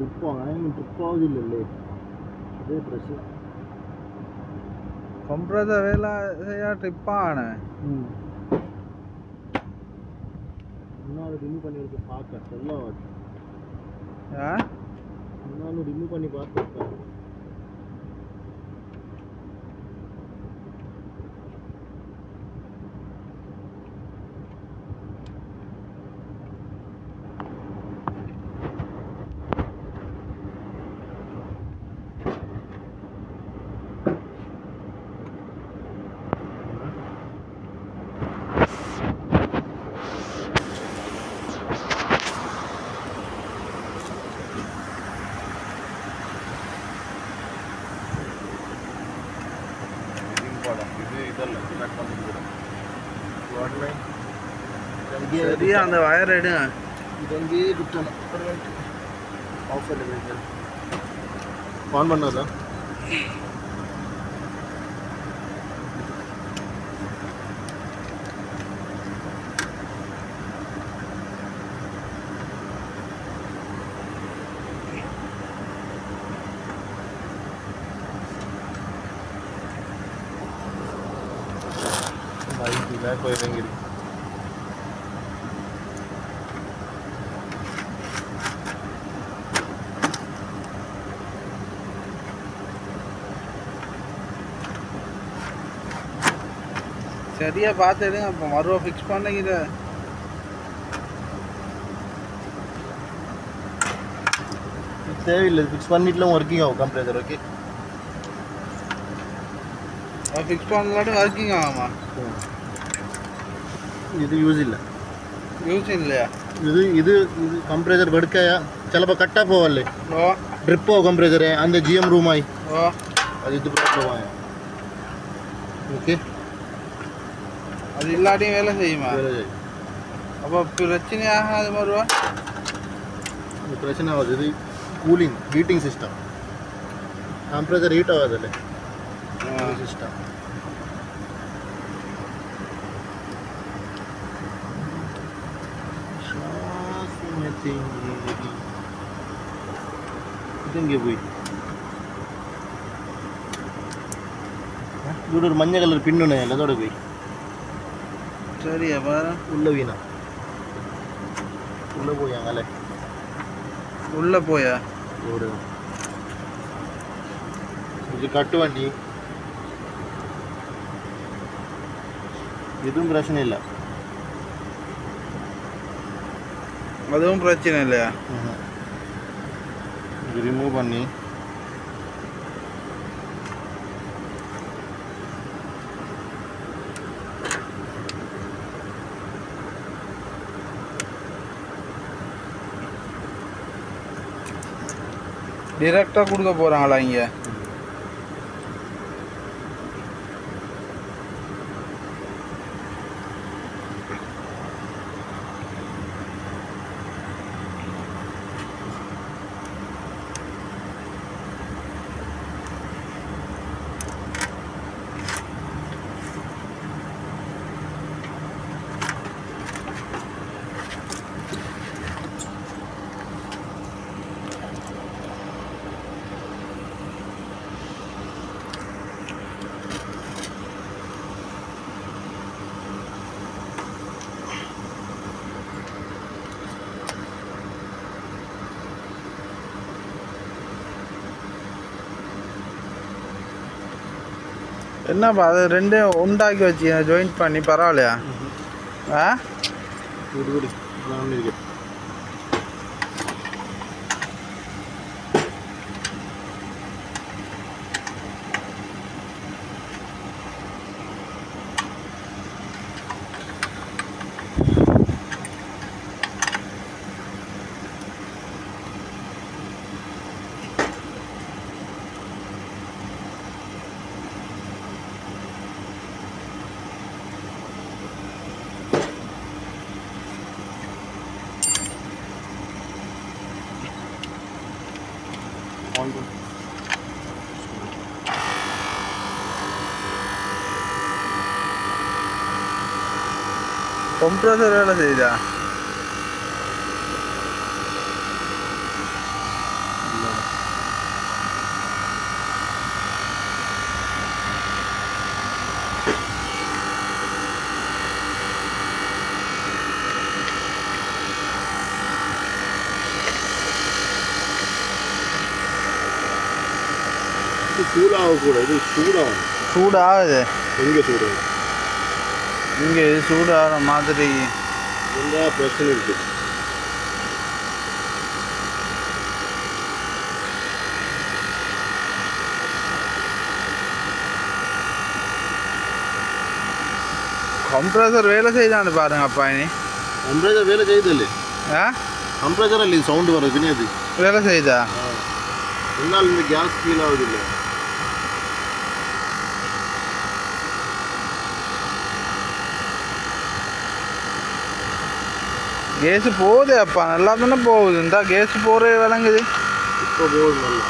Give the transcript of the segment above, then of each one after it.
Trip ആവുന്നില്ലല്ലേ, അതേ പ്രശ്നം. compressor வேலை செய்ய ட்ரிப்பாണ്. இன்னும் ரிமூவ் பண்ணி எடுத்து பார்க்க சொல்ல இன்னும் ரிமூவ் பண்ணி பார்த்து சரியா அந்த வயர் எடுங்க. இதங்கே விட்டணும். ஆஃப் பண்ணி ஆன் பண்ணாதா? போயிடுங்க. சரியா பார்த்து எடுங்க. அப்போ மறுவா ஃபிக்ஸ் பண்ணிக்கிற தேவையில்லை. ஃபிக்ஸ் பண்ணிட்டுலாம் ஒர்க்கிங் ஆகும் கம்ப்ரஸர். ஓகே, ஃபிக்ஸ் பண்ணலாட்டி ஒர்க்கிங் ஆகுமா? ഇത് യൂസ് ഇല്ല. യൂസ് ഇല്ല. ഇത് ഇത് ഇത് കംപ്രസർ വെടുക്കായ ചിലപ്പോൾ കട്ടാ പോവല്ലേ, ഡ്രിപ്പോ കംപ്രസറെ அந்த GM റൂമായി அது இது ப்ராப்ளம் ஆகும். ஓகே, அது இல்லாட்டியும் வேலை செய்யுமா? வேலை செய்யும். அப்போ பிரச்சனை ஆகாது மறுவா? பிரச்சனை ஆகுது. இது cooling heating system. Compressor heat ஆகாதுல்ல சிஸ்டம். ഇതെങ്കി പോയി. ഇവിടെ ഒരു മഞ്ഞ കളർ പിന്നുണ്ടായല്ലോ, അതോടെ പോയി. சரியா பாரு. உள்ள வீணா உள்ள போயாங்கல்ல, உள்ள போயா ஒரு இது கட்டு வண்டி. எதுவும் பிரச்சனை இல்லை. அதுவும் பிரச்சனை இல்லையா? இது ரிமூவ் பண்ணி டிரெக்டாக கொடுக்க போகிறாங்களா இங்கே? என்னப்பா அது ரெண்டும் உண்டாக்கி வச்சு ஜாயிண்ட் பண்ணி பரவாயில்லையா? compressor வேலை செய்யுதா? கூலாகக்கூடாது, இது சூடாகும். சூடாகுது எங்கே சூடாகும்? இங்கே இது சூடாகிற மாதிரி எல்லா பிரச்சனையும் இருக்குது. కంప్రెసర్ వేల செய்தான்னு பாருங்க அப்பா இனி కంప్రెసర్ వేల చేయదలే కంప్రెసర్ ಅಲ್ಲಿ ಸೌಂಡ್ ಬರೋದು ವಿನಯದು வேலை செய்தா என்னால் இந்த கேஸ் ஃபீல் ஆகுதில்ல. கேஸ் போகுது அப்பா நல்லா தானே போகுது. இந்த கேஸ் போகிற விளங்குது. இப்போ போகுது நல்லா.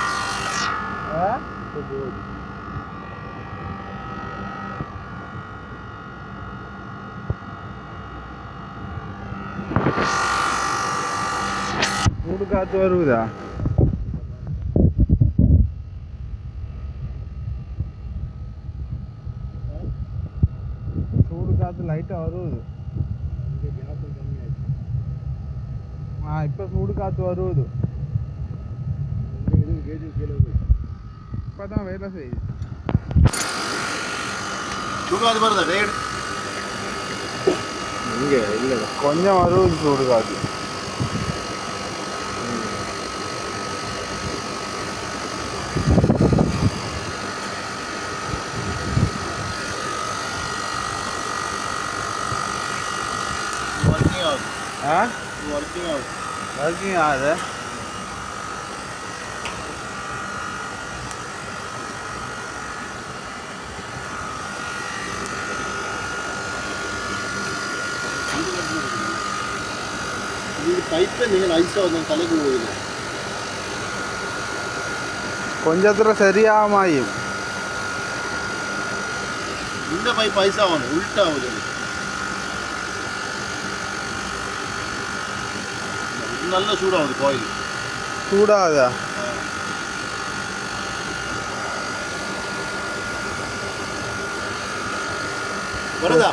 இப்போ போகுது. சூடு காற்று வருதா? சூடு காற்று லைட்டாக வருது. இப்போ சூடு காற்று வருது. இப்போ தான் வேலை செய்யுது. சூடு வருதா ரேட்? இங்கே இல்லை, கொஞ்சம் வருது சூடு காற்று. वर्किंग आகுது. இது பைப்பே நீங்கள் ஐஸாக வந்து தலைக்கு போகுது. கொஞ்சத்தில் சரியாகும். இந்த பைப் ஐஸாகணும், உல்ட்டா ஆகுது. நல்ல சூடாகுது கோயில். சூடாகுதா? வருதா?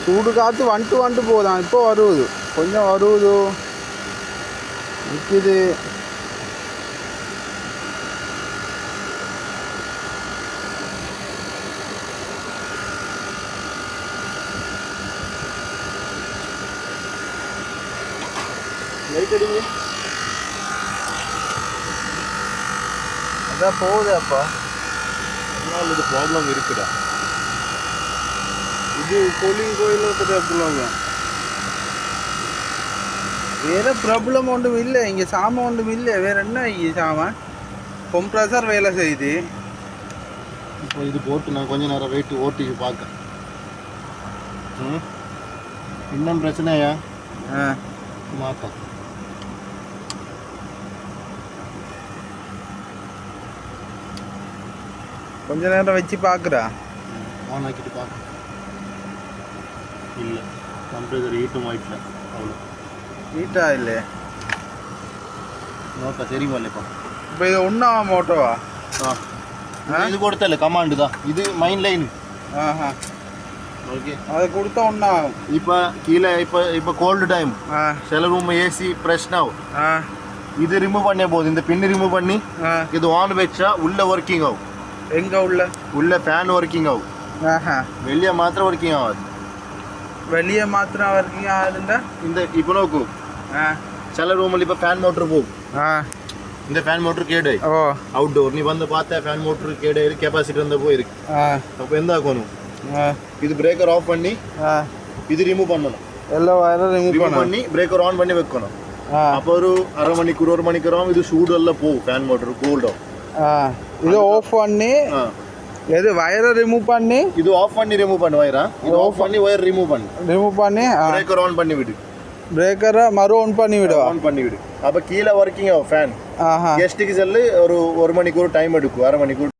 சூடு காற்று வந்துட்டு போகுதான். இப்போ வருது, கொஞ்சம் வருது, நிற்கிது. லைட் அடிங்க. அதான் போகுது அப்பா. அதனால இது ப்ராப்ளம் இருக்குடா. இது கூலிங் கோயிலில் ப்ராப்ளம். வேறு ப்ராப்ளம் ஒன்றும் இல்லை. இங்கே சாமான் ஒன்றும் இல்லை. வேறு என்ன இங்கே சாமான்? கம்ப்ரஸர் வேலை செய்யுது. இப்போ இது போட்டு நான் கொஞ்ச நேரம் வெயிட் ஓட்டிக்கு பார்க்க. இன்னும் பிரச்சனையா? மாற்ற கொஞ்ச நேரம் வச்சு பார்க்குறா. ஆன் ஆக்கிட்டு பார்க்க. இல்லை, கம்ப்ரஸர் ஹீட்டும் ஆயிட்டல. அவ்வளோ ஹீட்டாக இல்லை. நோக்கா தெரியுமா இல்லைப்பா? இப்போ இது ஒன்றா மோட்டோவா? இது கொடுத்தல கமாண்டு தான். இது மைன் லைன். ஓகே, அதை கொடுத்தா ஒன்றா ஆகும். இப்போ கீழே இப்போ கோல்டு டைம், சில ரூம் ஏசி பிரச்சனை ஆகும். இது ரிமூவ் பண்ணே போகுது. இந்த பின்னு ரிமூவ் பண்ணி இது ஆன் வச்சா உள்ள ஒர்க்கிங் ஆகும். எங்கே உள்ள ஃபேன் ஒர்க்கிங் ஆகும். வெளியே மாத்திரம் ஒர்க்கிங் ஆகாது. வெளியே மாத்திரம் ஒர்க்கிங் ஆகுதுண்டா. இந்த இப்போ நோக்கு, சில ரூமில் இப்போ ஃபேன் மோட்டர் போகும். இந்த ஃபேன் மோட்டர் கேடு அவுட்டோர். நீ வந்து பார்த்தா ஃபேன் மோட்டர் கேடு கெப்பாசிட்டி வந்து போயிருக்கு. அப்போ எந்த ஆக்கணும்? இது பிரேக்கர் ஆஃப் பண்ணி இது ரிமூவ் பண்ணணும். எல்லா வயரும் ரிமூவ் பண்ணி பிரேக்கர் ஆன் பண்ணி வைக்கணும். அப்போ ஒரு அரை மணிக்கூர் 1 மணிக்கூரம் இது சூடு எல்லாம் போகும். ஃபேன் மோட்டர் கூல் ஆகும். இது ஆஃப் பண்ணி எது வயரை ரிமூவ் பண்ணி இது ஆஃப் பண்ணி ரிமூவ் பண்ணு. வயரா இது ஆஃப் பண்ணி ஒயர் ரிமூவ் பண்ணி பிரேக்கர் ஆன் பண்ணி விடு. பிரேக்கரை மறு ஆன் பண்ணி விடு. அப்போ கீழே ஒர்க்கிங் ஆகும் ஃபேன். கெஸ்ட்டுக்கு செல்லு ஒரு 1 மணிக்கூர் டைம் எடுக்கும், அரை மணிக்கூர்.